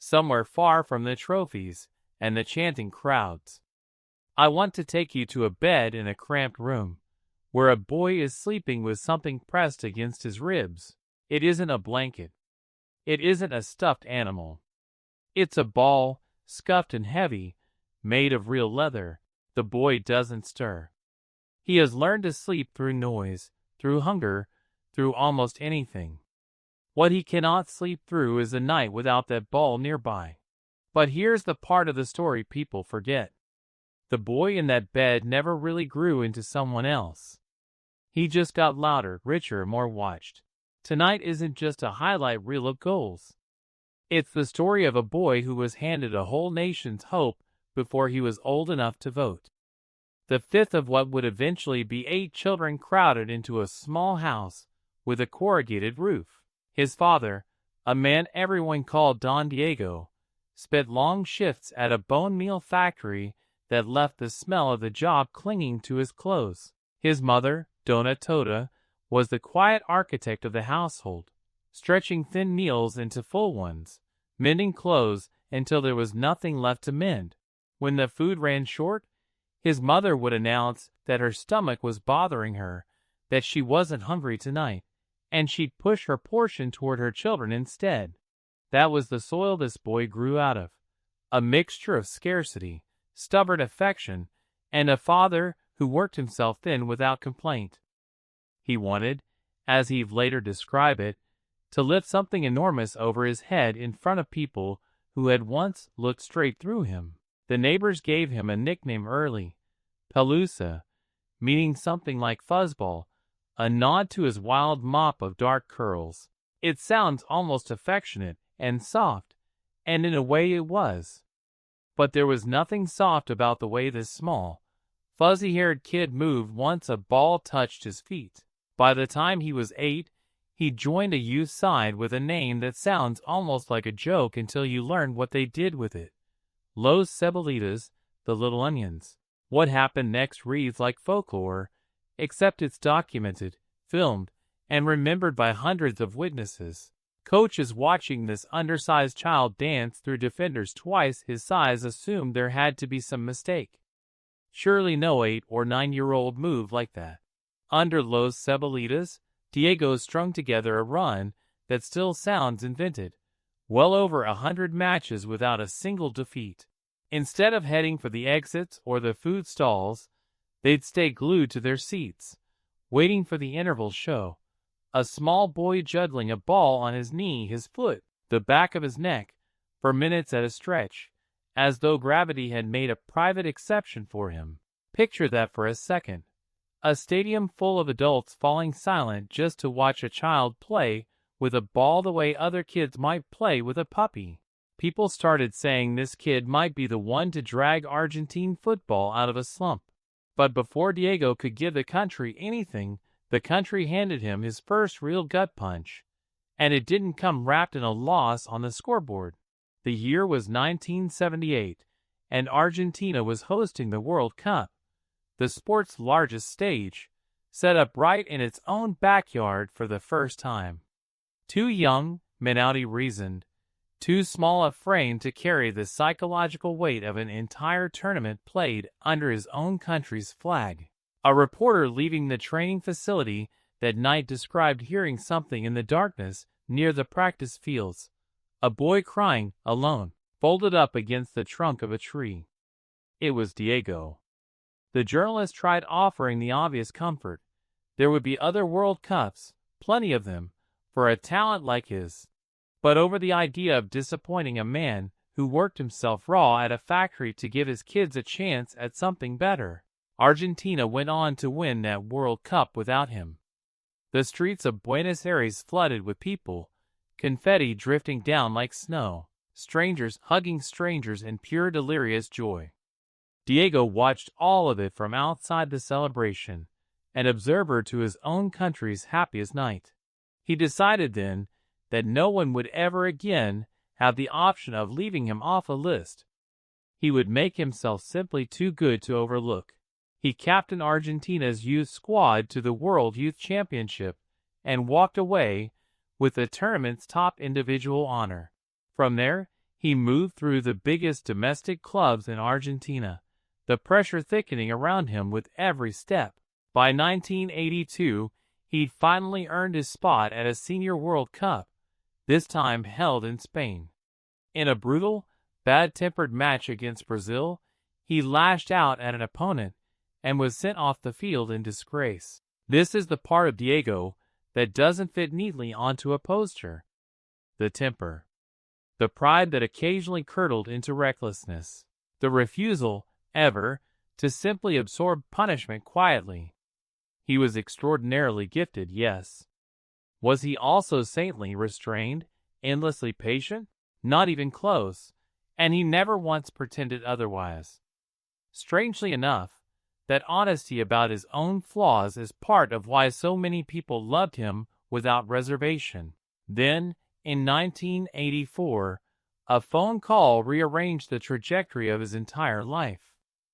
somewhere far from the trophies and the chanting crowds. I want to take you to a bed in a cramped room, where a boy is sleeping with something pressed against his ribs. It isn't a blanket. It isn't a stuffed animal. It's a ball, scuffed and heavy, made of real leather. The boy doesn't stir. He has learned to sleep through noise, through hunger, through almost anything. What he cannot sleep through is a night without that ball nearby. But here's the part of the story people forget. The boy in that bed never really grew into someone else. He just got louder, richer, more watched. Tonight isn't just a highlight reel of goals. It's the story of a boy who was handed a whole nation's hope before he was old enough to vote. The fifth of what would eventually be 8 children crowded into a small house with a corrugated roof. His father, a man everyone called Don Diego, spent long shifts at a bone meal factory that left the smell of the job clinging to his clothes. His mother, Dona Tota, was the quiet architect of the household, stretching thin meals into full ones, mending clothes until there was nothing left to mend. When the food ran short, his mother would announce that her stomach was bothering her, that she wasn't hungry tonight, and she'd push her portion toward her children instead. That was the soil this boy grew out of, a mixture of scarcity, stubborn affection, and a father who worked himself thin without complaint. He wanted, as he'd later describe it, to lift something enormous over his head in front of people who had once looked straight through him. The neighbors gave him a nickname early, Pelusa, meaning something like fuzzball, a nod to his wild mop of dark curls. It sounds almost affectionate and soft, and in a way it was. But there was nothing soft about the way this small, fuzzy-haired kid moved once a ball touched his feet. By the time he was 8, he joined a youth side with a name that sounds almost like a joke until you learn what they did with it. Los Cebolitas, the Little Onions. What happened next reads like folklore, except it's documented, filmed, and remembered by hundreds of witnesses. Coaches watching this undersized child dance through defenders twice his size assumed there had to be some mistake. Surely no 8 or 9-year-old moved like that. Under Los Cebolitas, Diego strung together a run that still sounds invented. Well over 100 matches without a single defeat. Instead of heading for the exits or the food stalls, they'd stay glued to their seats, waiting for the interval show. A small boy juggling a ball on his knee, his foot, the back of his neck, for minutes at a stretch, as though gravity had made a private exception for him. Picture that for a second. A stadium full of adults falling silent just to watch a child play with a ball the way other kids might play with a puppy. People started saying this kid might be the one to drag Argentine football out of a slump. But before Diego could give the country anything, the country handed him his first real gut punch. And it didn't come wrapped in a loss on the scoreboard. The year was 1978, and Argentina was hosting the World Cup, the sport's largest stage, set up right in its own backyard for the first time. Too young, Menotti reasoned, too small a frame to carry the psychological weight of an entire tournament played under his own country's flag. A reporter leaving the training facility that night described hearing something in the darkness near the practice fields. A boy crying, alone, folded up against the trunk of a tree. It was Diego. The journalist tried offering the obvious comfort. There would be other World Cups, plenty of them, for a talent like his. But over the idea of disappointing a man who worked himself raw at a factory to give his kids a chance at something better, Argentina went on to win that World Cup without him. The streets of Buenos Aires flooded with people, confetti drifting down like snow, strangers hugging strangers in pure delirious joy. Diego watched all of it from outside the celebration, an observer to his own country's happiest night. He decided then that no one would ever again have the option of leaving him off a list. He would make himself simply too good to overlook. He captained Argentina's youth squad to the World Youth Championship and walked away with the tournament's top individual honor. From there, He moved through the biggest domestic clubs in Argentina, the pressure thickening around him with every step. By 1982, he'd finally earned his spot at a Senior World Cup, this time held in Spain. In a brutal, bad-tempered match against Brazil, he lashed out at an opponent and was sent off the field in disgrace. This is the part of Diego that doesn't fit neatly onto a poster. The temper. The pride that occasionally curdled into recklessness. The refusal, ever, to simply absorb punishment quietly. He was extraordinarily gifted, yes. Was he also saintly, restrained, endlessly patient? Not even close, and he never once pretended otherwise. Strangely enough, that honesty about his own flaws is part of why so many people loved him without reservation. Then, in 1984, a phone call rearranged the trajectory of his entire life.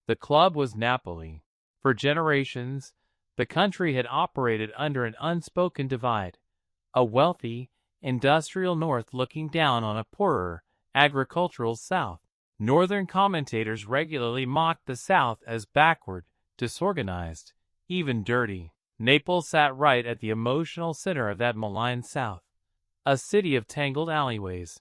The club was Napoli. For generations, the country had operated under an unspoken divide, a wealthy, industrial north looking down on a poorer, agricultural south. Northern commentators regularly mocked the south as backward, disorganized, even dirty. Naples sat right at the emotional center of that maligned south. A city of tangled alleyways,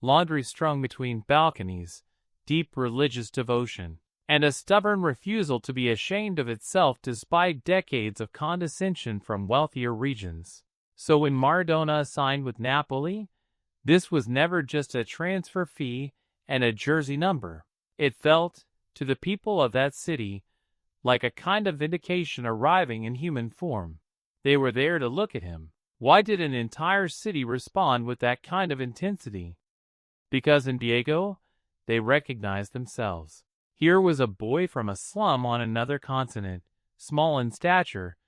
laundry strung between balconies, deep religious devotion, and a stubborn refusal to be ashamed of itself despite decades of condescension from wealthier regions. So when Maradona signed with Napoli, this was never just a transfer fee and a jersey number. It felt, to the people of that city, like a kind of vindication arriving in human form. They were there to look at him. Why did an entire city respond with that kind of intensity? Because in Diego, they recognized themselves. Here was a boy from a slum on another continent, small in stature,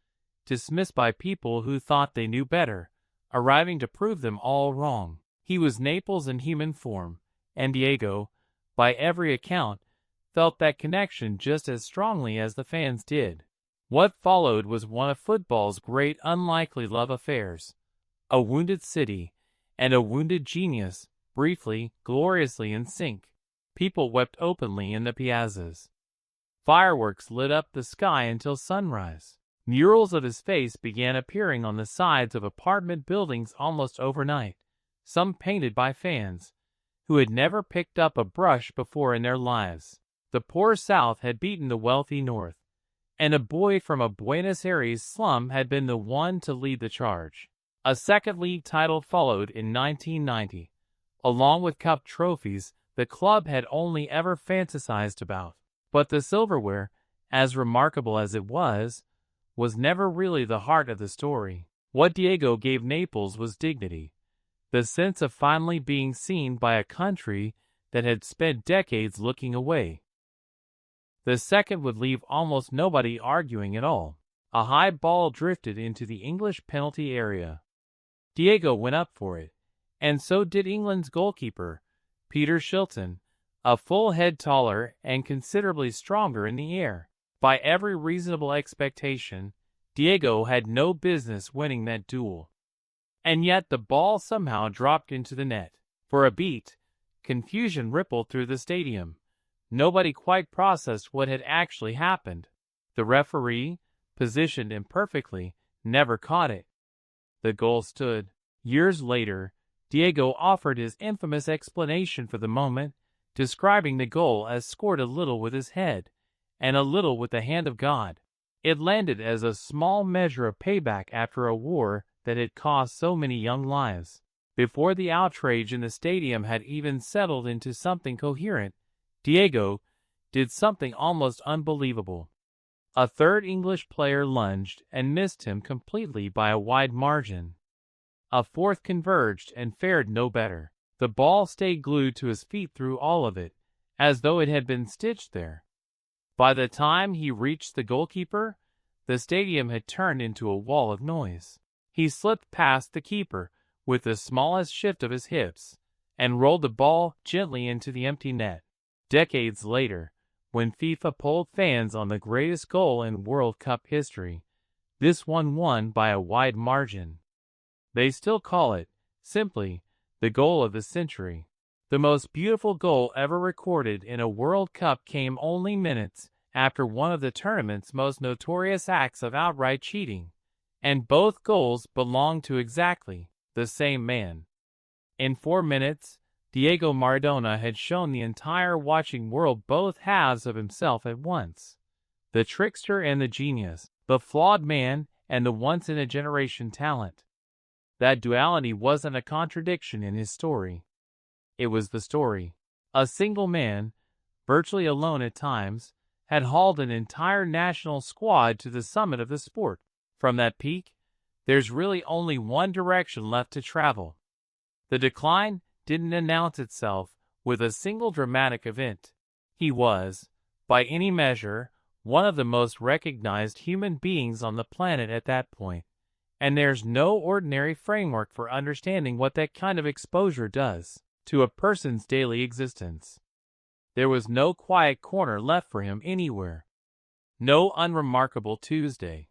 dismissed by people who thought they knew better, arriving to prove them all wrong. He was Naples in human form, and Diego, by every account, felt that connection just as strongly as the fans did. What followed was one of football's great unlikely love affairs. A wounded city and a wounded genius, briefly, gloriously in sync. People wept openly in the piazzas. Fireworks lit up the sky until sunrise. Murals of his face began appearing on the sides of apartment buildings almost overnight, some painted by fans who had never picked up a brush before in their lives. The poor South had beaten the wealthy North, and a boy from a Buenos Aires slum had been the one to lead the charge. A second league title followed in 1990, along with cup trophies the club had only ever fantasized about. But the silverware, as remarkable as it was never really the heart of the story. What Diego gave Naples was dignity, the sense of finally being seen by a country that had spent decades looking away. The second would leave almost nobody arguing at all. A high ball drifted into the English penalty area. Diego went up for it, and so did England's goalkeeper, Peter Shilton, a full head taller and considerably stronger in the air. By every reasonable expectation, Diego had no business winning that duel. And yet the ball somehow dropped into the net. For a beat, confusion rippled through the stadium. Nobody quite processed what had actually happened. The referee, positioned imperfectly, never caught it. The goal stood. Years later, Diego offered his infamous explanation for the moment, describing the goal as scored a little with his head, and a little with the hand of God. It landed as a small measure of payback after a war that had cost so many young lives. Before the outrage in the stadium had even settled into something coherent, Diego did something almost unbelievable. A third English player lunged and missed him completely by a wide margin. A fourth converged and fared no better. The ball stayed glued to his feet through all of it, as though it had been stitched there. By the time he reached the goalkeeper, the stadium had turned into a wall of noise. He slipped past the keeper with the smallest shift of his hips, and rolled the ball gently into the empty net. Decades later, when FIFA polled fans on the greatest goal in World Cup history, this one won by a wide margin. They still call it, simply, the goal of the century. The most beautiful goal ever recorded in a World Cup came only minutes after one of the tournament's most notorious acts of outright cheating, and both goals belonged to exactly the same man. In 4 minutes, Diego Maradona had shown the entire watching world both halves of himself at once. The trickster and the genius, the flawed man and the once-in-a-generation talent. That duality wasn't a contradiction in his story. It was the story. A single man, virtually alone at times, had hauled an entire national squad to the summit of the sport. From that peak, there's really only one direction left to travel. The decline didn't announce itself with a single dramatic event. He was, by any measure, one of the most recognized human beings on the planet at that point, and there's no ordinary framework for understanding what that kind of exposure does to a person's daily existence. There was no quiet corner left for him anywhere. No unremarkable Tuesday.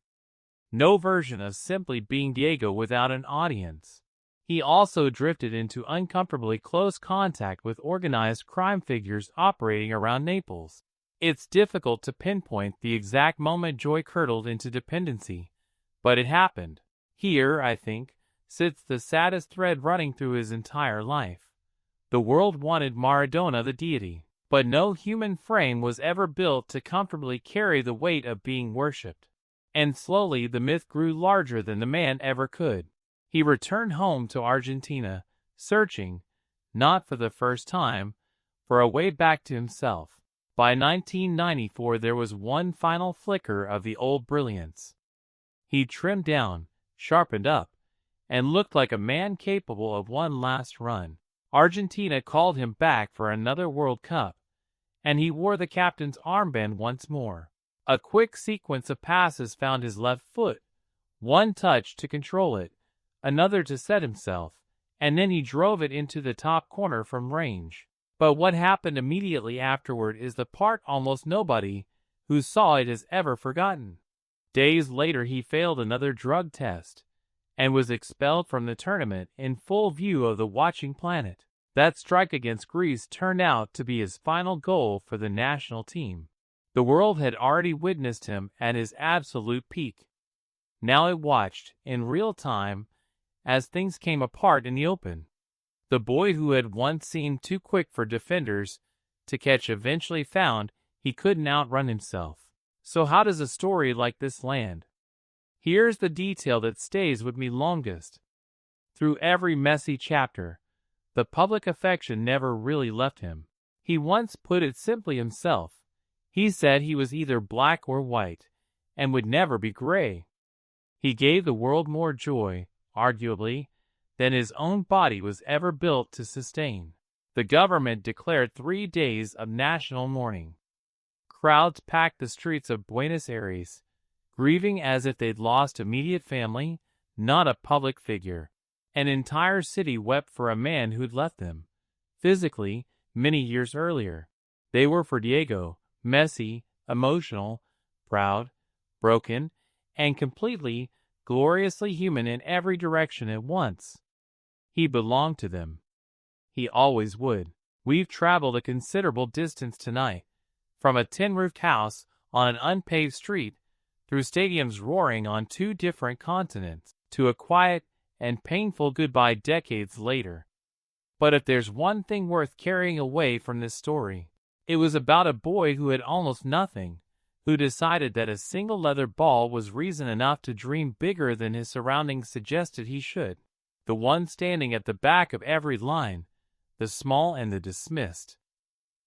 No version of simply being Diego without an audience. He also drifted into uncomfortably close contact with organized crime figures operating around Naples. It's difficult to pinpoint the exact moment joy curdled into dependency, but it happened. Here, I think, sits the saddest thread running through his entire life. The world wanted Maradona the deity, but no human frame was ever built to comfortably carry the weight of being worshipped. And slowly the myth grew larger than the man ever could. He returned home to Argentina, searching, not for the first time, for a way back to himself. By 1994 there was one final flicker of the old brilliance. He trimmed down, sharpened up, and looked like a man capable of one last run. Argentina called him back for another World Cup, and he wore the captain's armband once more. A quick sequence of passes found his left foot, one touch to control it, another to set himself, and then he drove it into the top corner from range. But what happened immediately afterward is the part almost nobody who saw it has ever forgotten. Days later he failed another drug test, and was expelled from the tournament in full view of the watching planet. That strike against Greece turned out to be his final goal for the national team. The world had already witnessed him at his absolute peak. Now it watched, in real time, as things came apart in the open. The boy who had once seemed too quick for defenders to catch eventually found he couldn't outrun himself. So how does a story like this land? Here's the detail that stays with me longest. Through every messy chapter, the public affection never really left him. He once put it simply himself. He said he was either black or white, and would never be gray. He gave the world more joy, arguably, than his own body was ever built to sustain. The government declared 3 days of national mourning. Crowds packed the streets of Buenos Aires, grieving as if they'd lost immediate family, not a public figure. An entire city wept for a man who'd left them, physically, many years earlier. They were for Diego, messy, emotional, proud, broken, and completely, gloriously human in every direction at once. He belonged to them. He always would. We've traveled a considerable distance tonight, from a tin-roofed house on an unpaved street, through stadiums roaring on 2 different continents, to a quiet and painful goodbye decades later. But if there's one thing worth carrying away from this story, it was about a boy who had almost nothing, who decided that a single leather ball was reason enough to dream bigger than his surroundings suggested he should. The one standing at the back of every line, the small and the dismissed.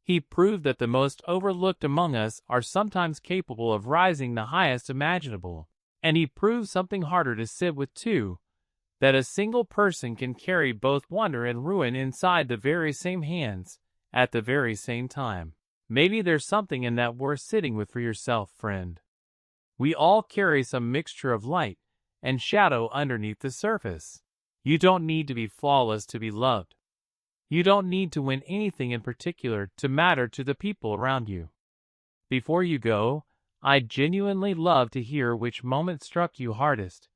He proved that the most overlooked among us are sometimes capable of rising the highest imaginable, and he proved something harder to sit with too, that a single person can carry both wonder and ruin inside the very same hands, at the very same time. Maybe there's something in that worth sitting with for yourself, friend. We all carry some mixture of light and shadow underneath the surface. You don't need to be flawless to be loved. You don't need to win anything in particular to matter to the people around you. Before you go, I'd genuinely love to hear which moment struck you hardest.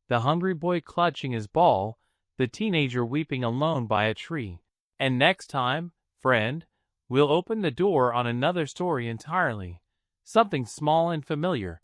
The hungry boy clutching his ball, the teenager weeping alone by a tree, And next time, friend, we'll open the door on another story entirely. Something small and familiar,